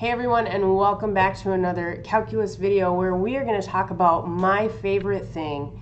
Hey everyone, and welcome back to another calculus video where we are going to talk about my favorite thing,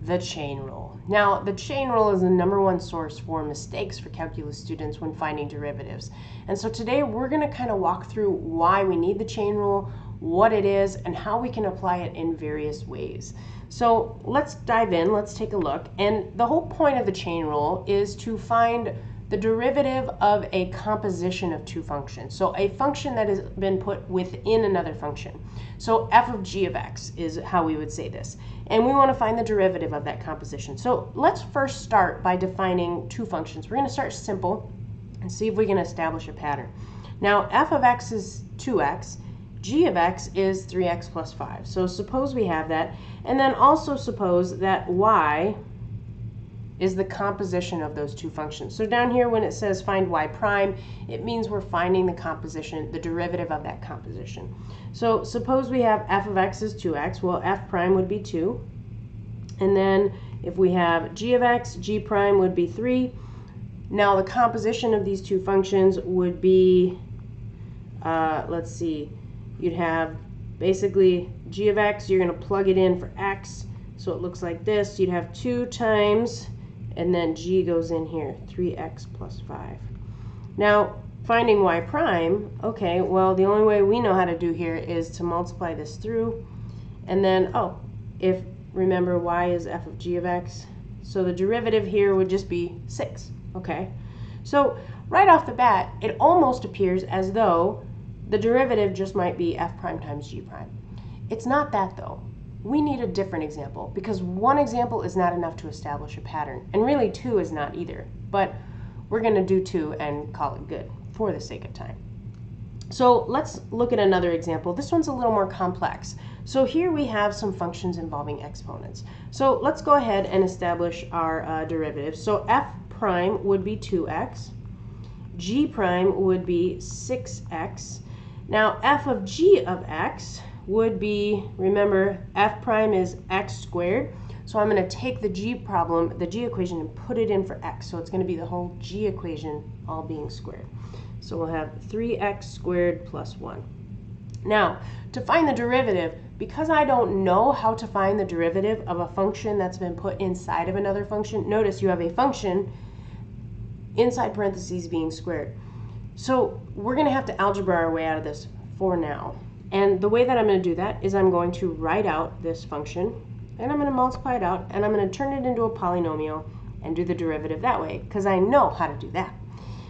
the chain rule. Now, the chain rule is the #1 source for mistakes for calculus students when finding derivatives. And so today we're going to kind of walk through why we need the chain rule, what it is, and how we can apply it in various ways. So let's dive in, let's take a look. And the whole point of the chain rule is to find the derivative of a composition of two functions. So a function that has been put within another function. So f of g of x is how we would say this. And we want to find the derivative of that composition. So let's first start by defining two functions. We're going to start simple and see if we can establish a pattern. Now f of x is 2x, g of x is 3x plus 5. So suppose we have that, and then also suppose that y is the composition of those two functions. So down here when it says find y prime, it means we're finding the composition, the derivative of that composition. So suppose we have f of x is 2x, well f prime would be 2. And then if we have g of x, g prime would be 3. Now the composition of these two functions would be, let's see, you'd have basically g of x, you're going to plug it in for x, so it looks like this. You'd have 2 times, and then g goes in here, 3x plus 5. Now, finding y prime, okay, well, the only way we know how to do here is to multiply this through, and then, if, remember, y is f of g of x, so the derivative here would just be 6, okay? So, right off the bat, it almost appears as though the derivative just might be f prime times g prime. It's not that, though. We need a different example because one example is not enough to establish a pattern, and really 2 is not either, but we're going to do 2 and call it good for the sake of time. So let's look at another example. This one's a little more complex. So here we have some functions involving exponents. So let's go ahead and establish our derivative. So f prime would be 2x, g prime would be 6x. Now f of g of x would be, remember, f prime is x squared, so I'm going to take the g equation, and put it in for x, so it's going to be the whole g equation all being squared. So we'll have 3x squared plus 1. Now, to find the derivative, because I don't know how to find the derivative of a function that's been put inside of another function, notice you have a function inside parentheses being squared. So we're going to have to algebra our way out of this for now. And the way that I'm going to do that is I'm going to write out this function, and I'm going to multiply it out, and I'm going to turn it into a polynomial and do the derivative that way, because I know how to do that.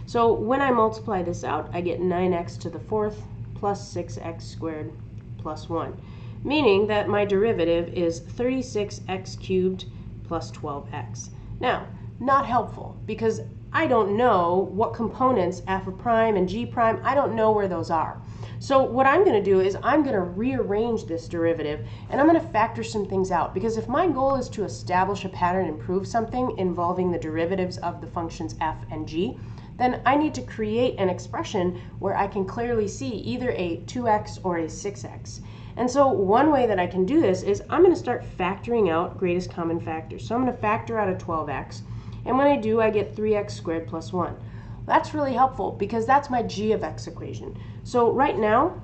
So when I multiply this out, I get 9x to the 4th plus 6x squared plus 1, meaning that my derivative is 36x cubed plus 12x. Now, not helpful, because I don't know what components, f of prime and g prime, I don't know where those are. So what I'm going to do is I'm going to rearrange this derivative, and I'm going to factor some things out, because if my goal is to establish a pattern and prove something involving the derivatives of the functions f and g, then I need to create an expression where I can clearly see either a 2x or a 6x. And so one way that I can do this is I'm going to start factoring out greatest common factors. So I'm going to factor out a 12x, and when I do, I get 3x squared plus 1. That's really helpful because that's my g of x equation. So right now,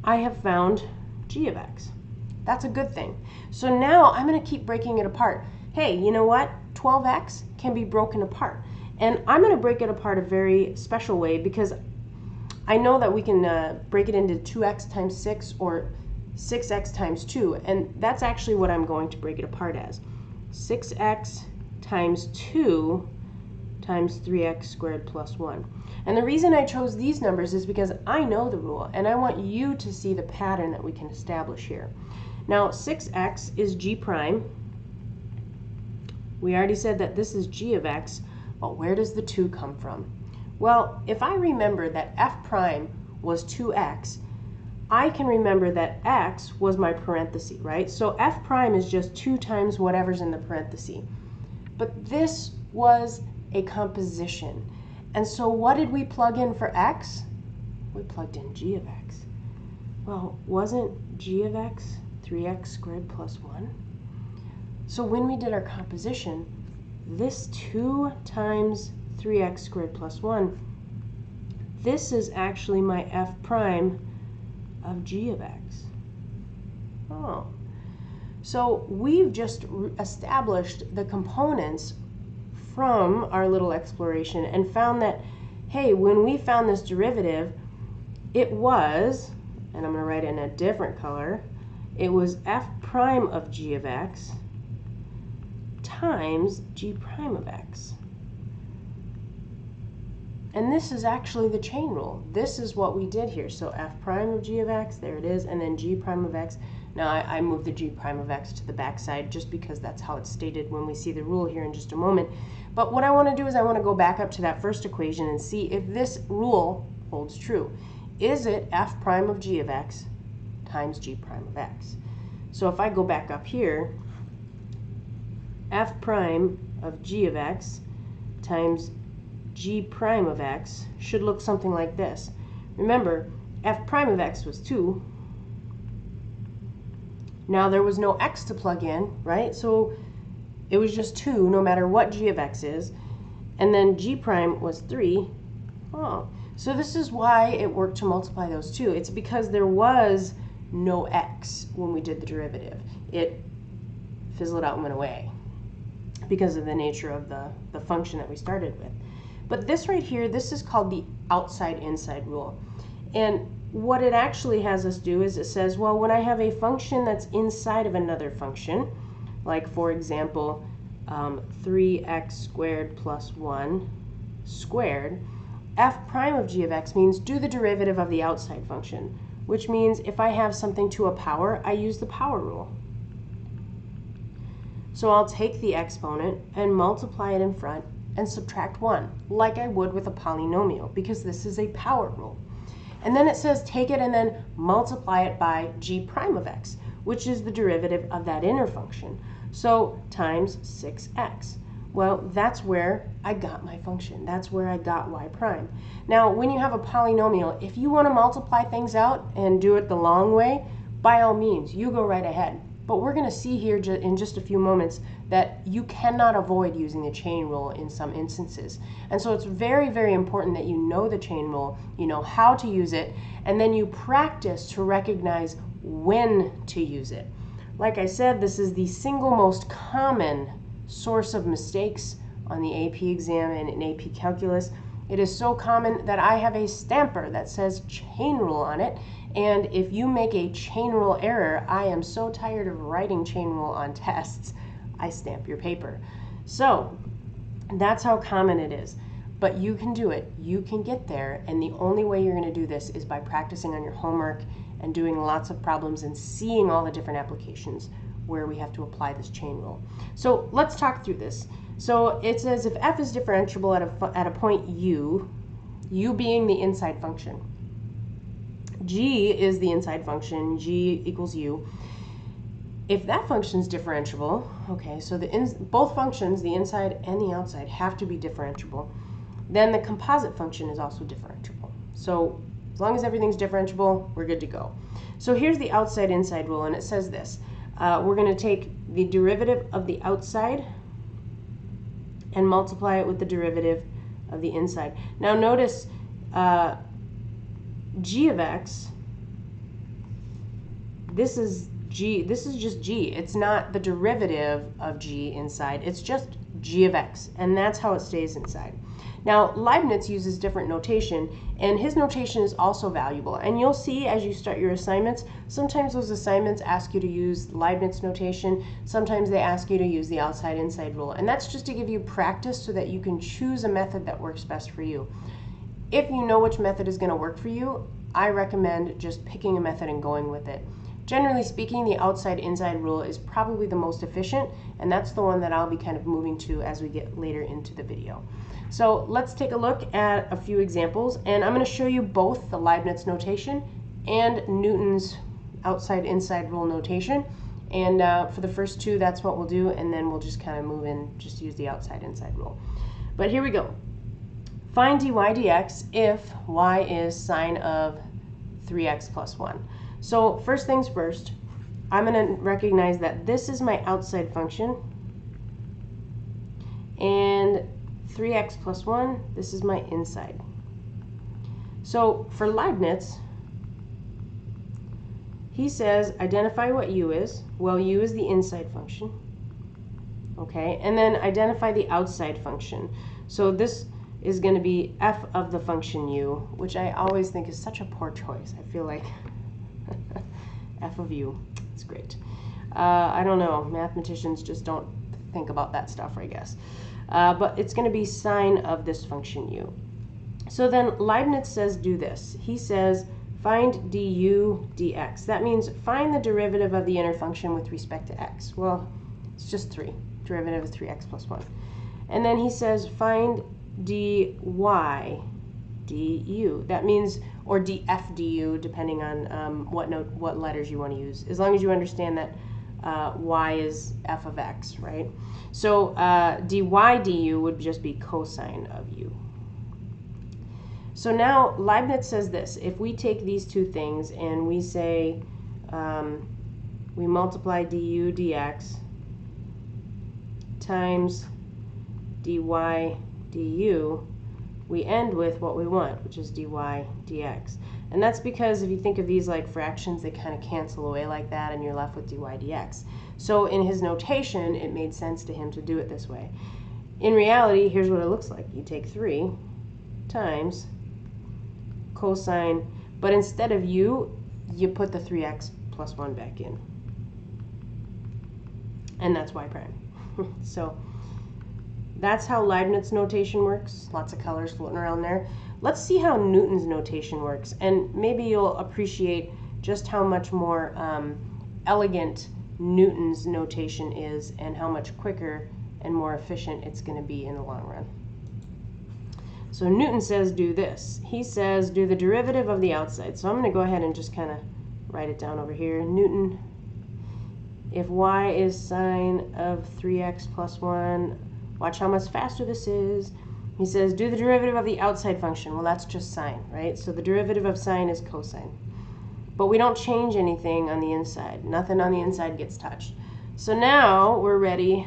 I have found g of x. That's a good thing. So now I'm going to keep breaking it apart. Hey, you know what? 12x can be broken apart. And I'm going to break it apart a very special way, because I know that we can break it into 2x times 6 or 6x times 2. And that's actually what I'm going to break it apart as. 6x times 2 times 3x squared plus 1. And the reason I chose these numbers is because I know the rule, and I want you to see the pattern that we can establish here. Now, 6x is g prime. We already said that this is g of x, but where does the 2 come from? Well, if I remember that f prime was 2x, I can remember that x was my parenthesis, right? So f prime is just 2 times whatever's in the parenthesis. But this was a composition. And so what did we plug in for x? We plugged in g of x. Well, wasn't g of x 3x squared plus 1? So when we did our composition, this 2 times 3x squared plus 1 this is actually my f prime of g of x. Oh. So we've just established the components from our little exploration and found that, hey, when we found this derivative, it was, and I'm going to write it in a different color, it was f prime of g of x times g prime of x. And this is actually the chain rule. This is what we did here. So f prime of g of x, there it is, and then g prime of x. Now I moved the g prime of x to the back side just because that's how it's stated when we see the rule here in just a moment. But what I want to do is I want to go back up to that first equation and see if this rule holds true. Is it f prime of g of x times g prime of x? So if I go back up here, f prime of g of x times g prime of x should look something like this. Remember, f prime of x was 2. Now there was no x to plug in, right? So it was just 2 no matter what g of x is. And then g prime was 3. Oh, so this is why it worked to multiply those two. It's because there was no x when we did the derivative. It fizzled out and went away because of the nature of the function that we started with. But this right here, this is called the outside-inside rule. And what it actually has us do is it says, well, when I have a function that's inside of another function, like for example, 3x squared plus 1 squared, f prime of g of x means do the derivative of the outside function, which means if I have something to a power, I use the power rule. So I'll take the exponent and multiply it in front and subtract 1, like I would with a polynomial, because this is a power rule. And then it says take it and then multiply it by g prime of x, which is the derivative of that inner function. So times 6x. Well, that's where I got my function. That's where I got y prime. Now, when you have a polynomial, if you want to multiply things out and do it the long way, by all means, you go right ahead. But we're going to see here in just a few moments that you cannot avoid using the chain rule in some instances. And so it's very, very important that you know the chain rule, you know how to use it, and then you practice to recognize when to use it. Like I said, this is the single most common source of mistakes on the AP exam and in AP Calculus. It is so common that I have a stamper that says chain rule on it. And if you make a chain rule error, I am so tired of writing chain rule on tests, I stamp your paper. So that's how common it is. But you can do it. You can get there. And the only way you're going to do this is by practicing on your homework and doing lots of problems and seeing all the different applications where we have to apply this chain rule. So let's talk through this. So it says if f is differentiable at a point u, u being the inside function, g is the inside function, g equals u. If that function is differentiable, okay, so both functions, the inside and the outside, have to be differentiable, then the composite function is also differentiable. So as long as everything's differentiable, we're good to go. So here's the outside-inside rule, and it says this. We're going to take the derivative of the outside and multiply it with the derivative of the inside. Now notice g of x, this is just g. It's not the derivative of g inside. It's just g of x, and that's how it stays inside. Now, Leibniz uses different notation, and his notation is also valuable. And you'll see as you start your assignments, sometimes those assignments ask you to use Leibniz notation. Sometimes they ask you to use the outside-inside rule. And that's just to give you practice so that you can choose a method that works best for you. If you know which method is going to work for you, I recommend just picking a method and going with it. Generally speaking, the outside-inside rule is probably the most efficient, and that's the one that I'll be kind of moving to as we get later into the video. So let's take a look at a few examples, and I'm going to show you both the Leibniz notation and Newton's outside-inside rule notation. And for the first two, that's what we'll do, and then we'll just kind of move in, just use the outside-inside rule. But here we go. Find dy dx if y is sine of 3x plus 1. So first things first, I'm going to recognize that this is my outside function, and 3x plus 1, this is my inside. So for Leibniz, he says identify what u is. Well, u is the inside function. Okay, and then identify the outside function. So this is going to be f of the function u, which I always think is such a poor choice. I feel like f of u, it's great. I don't know, mathematicians just don't think about that stuff, I guess. But it's going to be sine of this function u. So then Leibniz says do this. He says find du dx. That means find the derivative of the inner function with respect to x. Well, it's just 3. Derivative of 3x plus 1. And then he says find dy du. That means, or df du, depending on what letters you want to use, as long as you understand that y is f of x, right? So dy du would just be cosine of u. So now Leibniz says this: if we take these two things and we say we multiply du dx times dy du, we end with what we want, which is dy dx. And that's because if you think of these like fractions, they kind of cancel away like that, and you're left with dy dx. So in his notation, it made sense to him to do it this way. In reality, here's what it looks like. You take 3 times cosine, but instead of u, you put the 3x plus 1 back in. And that's y prime. So that's how Leibniz notation works. Lots of colors floating around there. Let's see how Newton's notation works, and maybe you'll appreciate just how much more elegant Newton's notation is and how much quicker and more efficient it's going to be in the long run. So Newton says do this. He says do the derivative of the outside. So I'm going to go ahead and just kind of write it down over here. Newton, if y is sine of 3x plus 1, watch how much faster this is. He says do the derivative of the outside function. Well, that's just sine, right? So the derivative of sine is cosine. But we don't change anything on the inside. Nothing on the inside gets touched. So now we're ready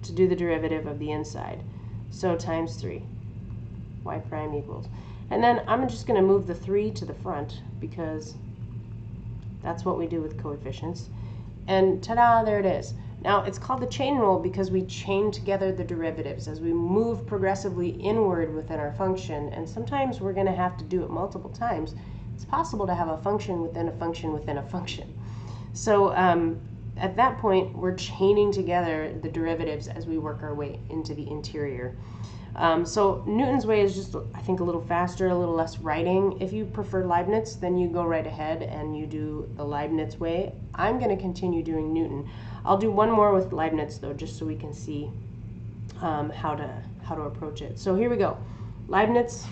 to do the derivative of the inside. So times 3. Y prime equals. And then I'm just going to move the 3 to the front because that's what we do with coefficients. And ta-da, there it is. Now, it's called the chain rule because we chain together the derivatives as we move progressively inward within our function, and sometimes we're going to have to do it multiple times. It's possible to have a function within a function within a function. So at that point, we're chaining together the derivatives as we work our way into the interior. So Newton's way is just, I think, a little faster, a little less writing. If you prefer Leibniz, then you go right ahead and you do the Leibniz way. I'm going to continue doing Newton. I'll do one more with Leibniz, though, just so we can see how to approach it. So here we go. Leibniz.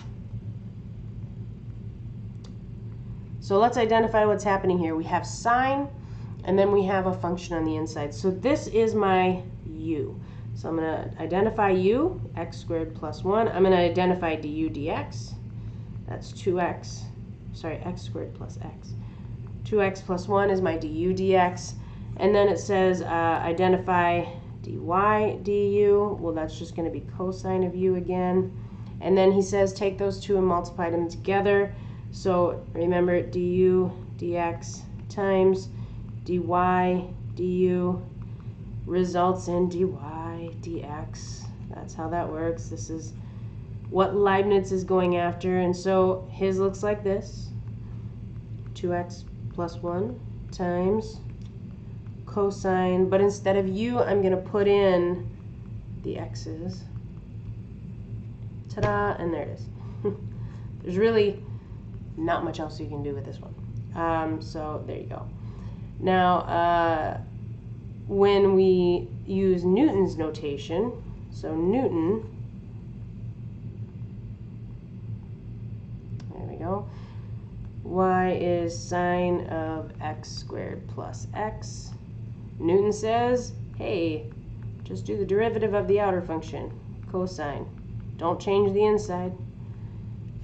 So let's identify what's happening here. We have sine, and then we have a function on the inside. So this is my u. So I'm going to identify u, x squared plus 1. I'm going to identify du dx. That's 2x. Sorry, x squared plus x. 2x plus 1 is my du dx. And then it says identify dy du. Well, that's just going to be cosine of u again. And then he says take those two and multiply them together. So remember, du dx times dy du results in dy dx. That's how that works. This is what Leibniz is going after. And so his looks like this. 2x plus 1 times cosine, but instead of u, I'm going to put in the x's. Ta-da, and there it is. There's really not much else you can do with this one. So there you go. Now, when we use Newton's notation, so Newton, there we go, y is sine of x squared plus x. Newton says, hey, just do the derivative of the outer function, cosine. Don't change the inside.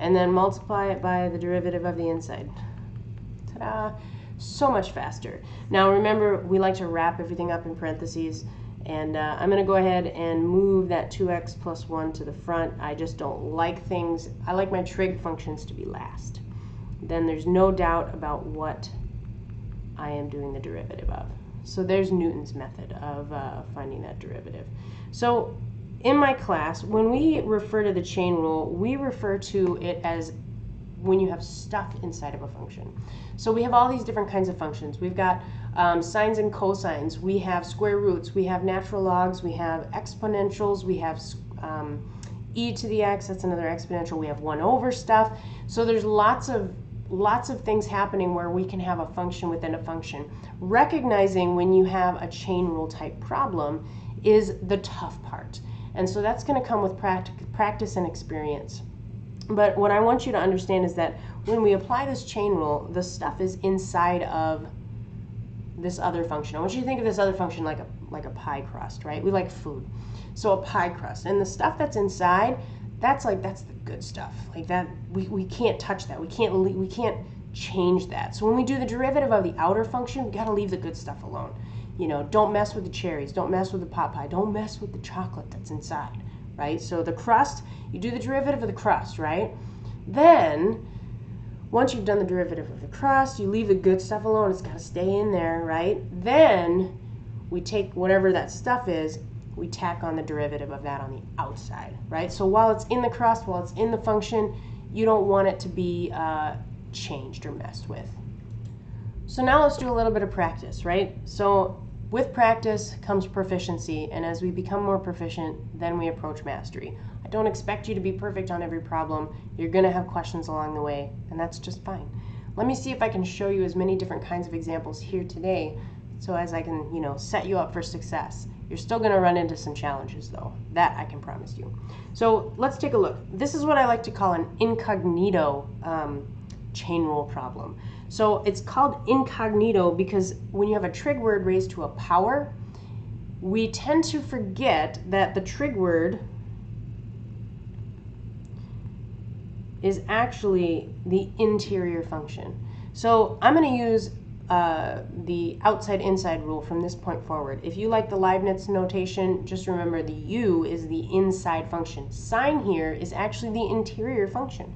And then multiply it by the derivative of the inside. Ta-da! So much faster. Now remember, we like to wrap everything up in parentheses, And I'm going to go ahead and move that 2x plus 1 to the front. I just don't like things. I like my trig functions to be last. Then there's no doubt about what I am doing the derivative of. So there's Newton's method of finding that derivative. So in my class, when we refer to the chain rule, we refer to it as when you have stuff inside of a function. So we have all these different kinds of functions. We've got sines and cosines, we have square roots, we have natural logs, we have exponentials, we have e to the x, that's another exponential, we have 1 over stuff. So there's lots of things happening where we can have a function within a function. Recognizing when you have a chain rule type problem is the tough part. And so that's going to come with practice and experience. But what I want you to understand is that when we apply this chain rule, the stuff is inside of this other function. I want you to think of this other function like a pie crust, right? We like food. So a pie crust. And the stuff that's inside, that's the good stuff. Like that, we can't touch that. We can't change that. So when we do the derivative of the outer function, we got to leave the good stuff alone. You know, don't mess with the cherries, don't mess with the pot pie, don't mess with the chocolate that's inside, right? So the crust, you do the derivative of the crust, right? Then, once you've done the derivative of the crust, you leave the good stuff alone, it's got to stay in there, right? Then, we take whatever that stuff is, we tack on the derivative of that on the outside, right? So while it's in the crust, while it's in the function, you don't want it to be changed or messed with. So now let's do a little bit of practice, right? So with practice comes proficiency, and as we become more proficient, then we approach mastery. I don't expect you to be perfect on every problem. You're going to have questions along the way, and that's just fine. Let me see if I can show you as many different kinds of examples here today, so as I can, set you up for success. You're still going to run into some challenges, though. That I can promise you. So let's take a look. This is what I like to call an incognito chain rule problem. So it's called incognito because when you have a trig word raised to a power, we tend to forget that the trig word is actually the interior function. So I'm going to use the outside-inside rule from this point forward. If you like the Leibniz notation, just remember the u is the inside function. Sine here is actually the interior function.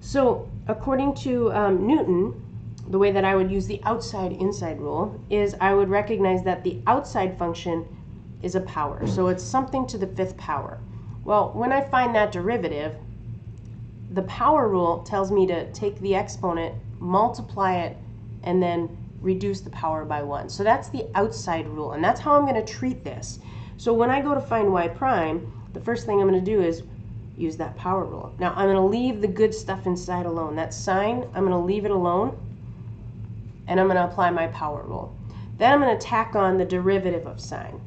So according to Newton, the way that I would use the outside-inside rule is I would recognize that the outside function is a power. So it's something to the 5th power. Well, when I find that derivative, the power rule tells me to take the exponent, multiply it, and then reduce the power by 1. So that's the outside rule, and that's how I'm going to treat this. So when I go to find y prime, the first thing I'm going to do is use that power rule. Now I'm going to leave the good stuff inside alone. That sine, I'm going to leave it alone, and I'm going to apply my power rule. Then I'm going to tack on the derivative of sine.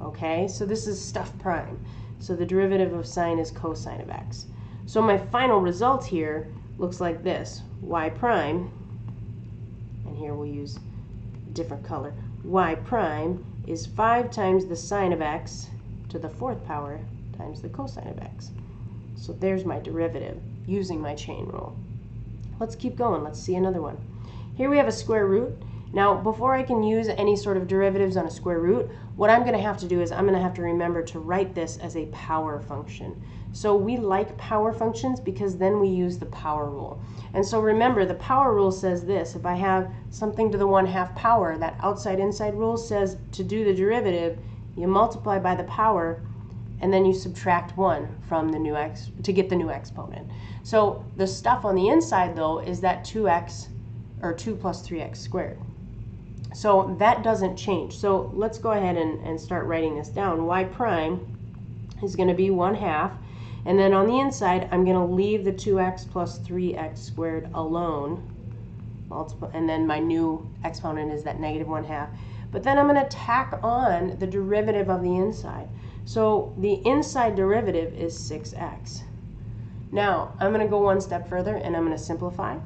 Okay, so this is stuff prime. So the derivative of sine is cosine of x. So my final result here looks like this. Y prime, and here we'll use a different color. Y prime is 5 times the sine of x to the 4th power times the cosine of x. So there's my derivative using my chain rule. Let's keep going. Let's see another one. Here we have a square root. Now, before I can use any sort of derivatives on a square root, what I'm going to have to do is I'm going to have to remember to write this as a power function. So we like power functions because then we use the power rule. And so remember, the power rule says this. If I have something to the 1/2 power, that outside-inside rule says to do the derivative, you multiply by the power, and then you subtract 1 from the new x to get the new exponent. So the stuff on the inside, though, is that 2x, or 2 plus 3x squared. So that doesn't change. So let's go ahead and start writing this down. Y prime is going to be 1/2. And then on the inside, I'm going to leave the 2x plus 3x squared alone. And then my new exponent is that negative 1/2. But then I'm going to tack on the derivative of the inside. So the inside derivative is 6x. Now, I'm going to go one step further, and I'm going to simplify.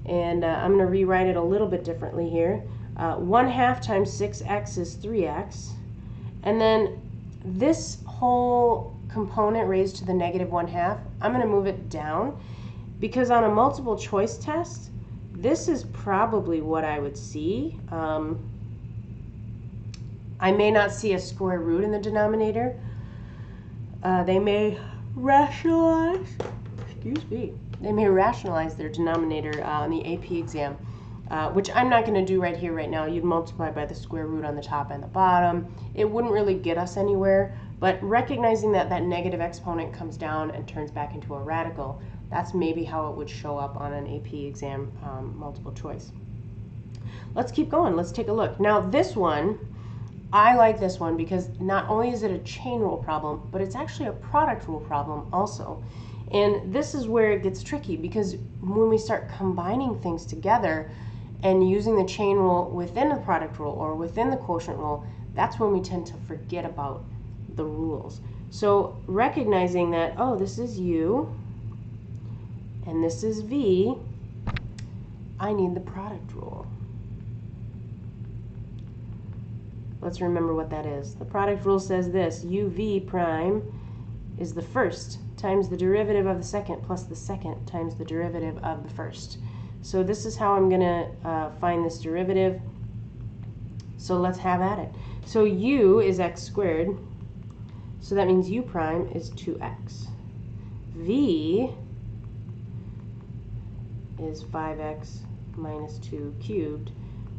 And I'm going to rewrite it a little bit differently here. 1/2 times 6x is 3x. And then this whole component raised to the negative 1/2, I'm going to move it down because on a multiple choice test, this is probably what I would see. I may not see a square root in the denominator. They may rationalize, they may rationalize their denominator on the AP exam, which I'm not going to do right here, right now. You'd multiply by the square root on the top and the bottom. It wouldn't really get us anywhere, but recognizing that that negative exponent comes down and turns back into a radical, that's maybe how it would show up on an AP exam multiple choice. Let's keep going. Let's take a look. Now this one, I like this one because not only is it a chain rule problem, but it's actually a product rule problem also. And this is where it gets tricky, because when we start combining things together and using the chain rule within the product rule or within the quotient rule, that's when we tend to forget about the rules. So recognizing that, oh, this is U and this is V, I need the product rule. Let's remember what that is. The product rule says this: UV prime is the first times the derivative of the second plus the second times the derivative of the first. So this is how I'm going to find this derivative. So let's have at it. So U is x squared, so that means U prime is 2x. V is 5x minus 2 cubed,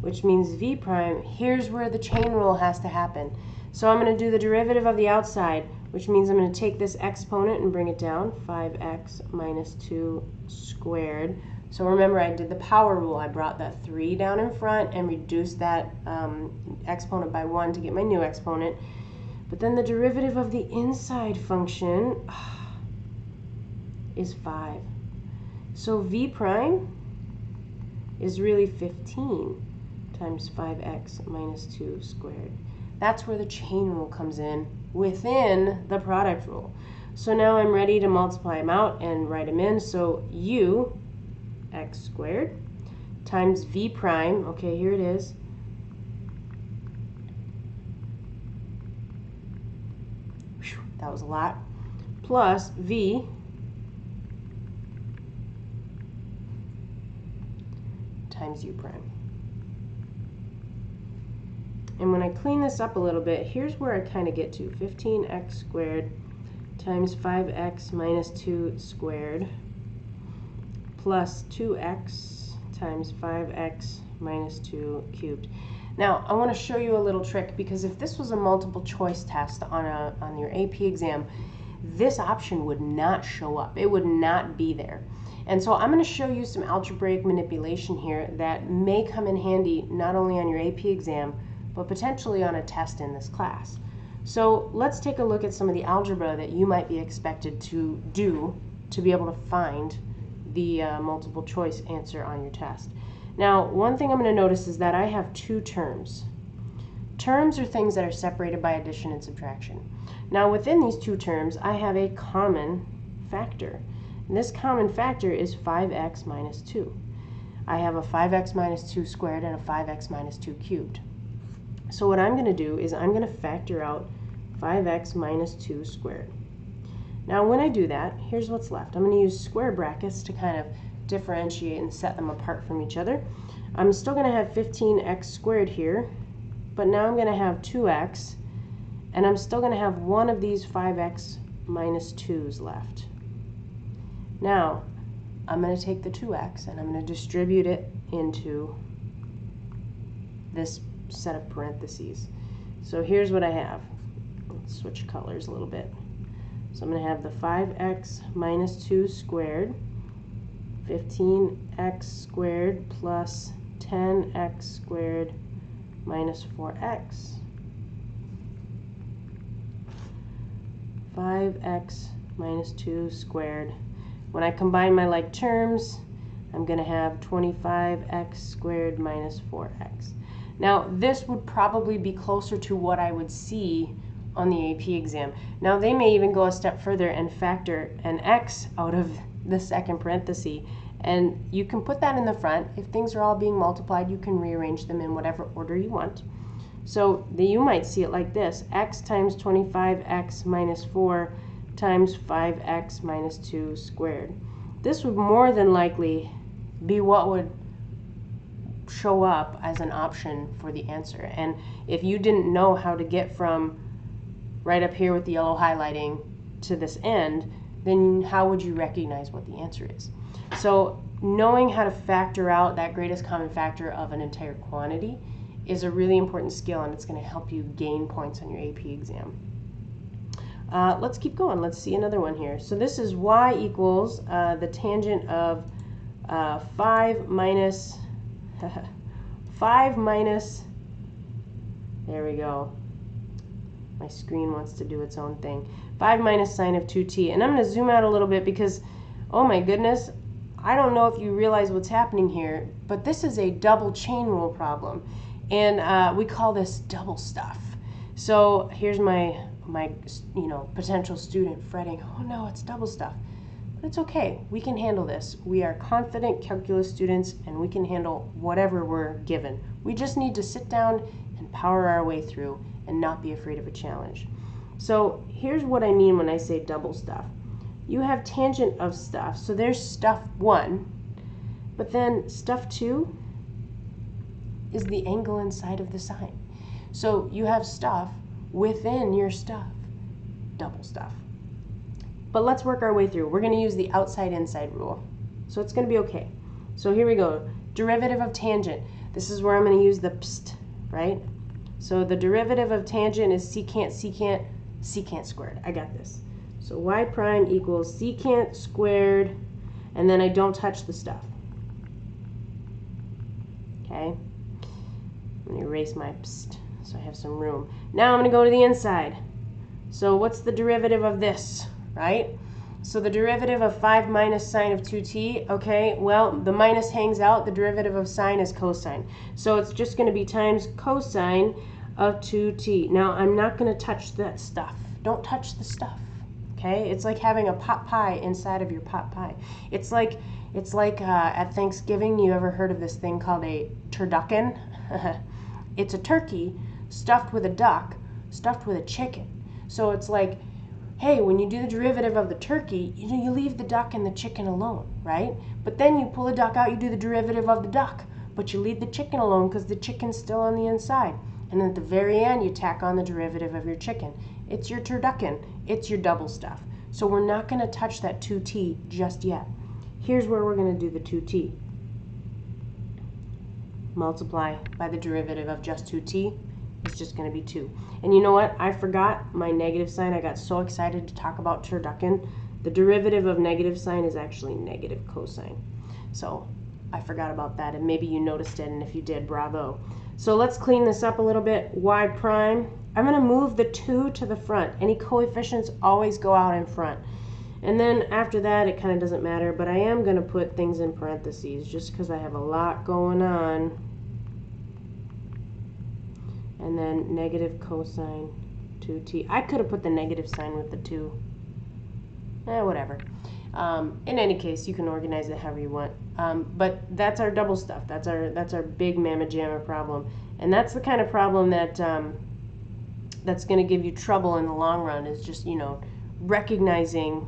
which means V prime, here's where the chain rule has to happen. So I'm going to do the derivative of the outside, which means I'm going to take this exponent and bring it down, 5x minus 2 squared. So remember, I did the power rule. I brought that 3 down in front and reduced that exponent by 1 to get my new exponent. But then the derivative of the inside function is 5. So V prime is really 15 times 5x minus 2 squared. That's where the chain rule comes in within the product rule. So now I'm ready to multiply them out and write them in. So U x squared times V prime, okay, here it is, that was a lot, plus V times U prime. And when I clean this up a little bit, here's where I kind of get to. 15x squared times 5x minus 2 squared plus 2x times 5x minus 2 cubed. Now, I want to show you a little trick, because if this was a multiple choice test on your AP exam, this option would not show up. It would not be there. And so I'm going to show you some algebraic manipulation here that may come in handy not only on your AP exam, but potentially on a test in this class. So let's take a look at some of the algebra that you might be expected to do to be able to find the multiple choice answer on your test. Now, one thing I'm going to notice is that I have two terms. Terms are things that are separated by addition and subtraction. Now, within these two terms, I have a common factor. And this common factor is 5x minus 2. I have a 5x minus 2 squared and a 5x minus 2 cubed. So what I'm going to do is I'm going to factor out 5x minus 2 squared. Now when I do that, here's what's left. I'm going to use square brackets to kind of differentiate and set them apart from each other. I'm still going to have 15x squared here, but now I'm going to have 2x, and I'm still going to have one of these 5x minus 2's left. Now, I'm going to take the 2x and I'm going to distribute it into this set of parentheses. So here's what I have. Let's switch colors a little bit. So I'm going to have the 5x minus 2 squared, 15x squared plus 10x squared minus 4x. 5x minus 2 squared. When I combine my like terms, I'm going to have 25x squared minus 4x. Now, this would probably be closer to what I would see on the AP exam. Now, they may even go a step further and factor an x out of the second parenthesis, and you can put that in the front. If things are all being multiplied, you can rearrange them in whatever order you want. So you might see it like this: x times 25x minus 4 times 5x minus 2 squared. This would more than likely be what would show up as an option for the answer. And if you didn't know how to get from right up here with the yellow highlighting to this end, then how would you recognize what the answer is? So knowing how to factor out that greatest common factor of an entire quantity is a really important skill, and it's going to help you gain points on your AP exam. Let's keep going. Let's see another one here. So this is y equals the tangent of 5 minus 5 minus, there we go. My screen wants to do its own thing. 5 minus sine of 2t. And I'm going to zoom out a little bit because, oh my goodness, I don't know if you realize what's happening here, but this is a double chain rule problem. And we call this double stuff. So here's my potential student fretting, oh no, it's double stuff. But it's okay, we can handle this. We are confident calculus students and we can handle whatever we're given. We just need to sit down and power our way through and not be afraid of a challenge. So here's what I mean when I say double stuff. You have tangent of stuff, so there's stuff 1, but then stuff 2 is the angle inside of the sine. So you have stuff within your stuff, double stuff. But let's work our way through. We're going to use the outside-inside rule. So it's going to be okay. So here we go. Derivative of tangent. This is where I'm going to use the pst, right? So the derivative of tangent is secant squared. I got this. So y prime equals secant squared, and then I don't touch the stuff. Okay? I'm going to erase my pst so I have some room. Now I'm going to go to the inside. So what's the derivative of this, right? So the derivative of 5 minus sine of 2t, okay, well, the minus hangs out. The derivative of sine is cosine. So it's just going to be times cosine of 2t. Now, I'm not going to touch that stuff. Don't touch the stuff, okay? It's like having a pot pie inside of your pot pie. It's like at Thanksgiving, you ever heard of this thing called a turducken? It's a turkey stuffed with a duck, stuffed with a chicken. So it's like, hey, when you do the derivative of the turkey, you leave the duck and the chicken alone, right? But then you pull the duck out, you do the derivative of the duck, but you leave the chicken alone because the chicken's still on the inside. And then at the very end, you tack on the derivative of your chicken. It's your turducken. It's your double stuff. So we're not going to touch that 2t just yet. Here's where we're going to do the 2t. Multiply by the derivative of just 2t. It's just going to be 2. And you know what? I forgot my negative sign. I got so excited to talk about turducken. The derivative of negative sign is actually negative cosine. So I forgot about that, and maybe you noticed it, and if you did, bravo. So let's clean this up a little bit. Y prime. I'm going to move the 2 to the front. Any coefficients always go out in front. And then after that, it kind of doesn't matter, but I am going to put things in parentheses just because I have a lot going on. And then negative cosine 2t. I could have put the negative sign with the 2. Whatever. In any case, you can organize it however you want. But that's our double stuff. That's our big mamma jamma problem. And that's the kind of problem that that's going to give you trouble in the long run, is just, recognizing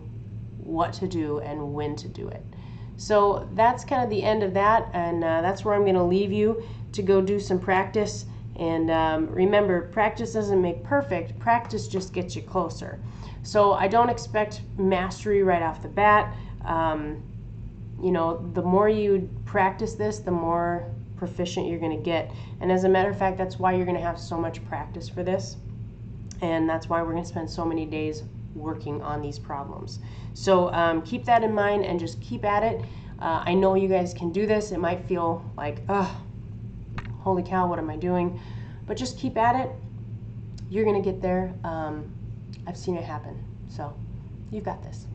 what to do and when to do it. So that's kind of the end of that, and that's where I'm going to leave you to go do some practice. And remember, practice doesn't make perfect. Practice just gets you closer. So I don't expect mastery right off the bat. The more you practice this, the more proficient you're going to get. And as a matter of fact, that's why you're going to have so much practice for this. And that's why we're going to spend so many days working on these problems. So keep that in mind and just keep at it. I know you guys can do this. It might feel like, holy cow, what am I doing? But just keep at it. You're going to get there. I've seen it happen. So you've got this.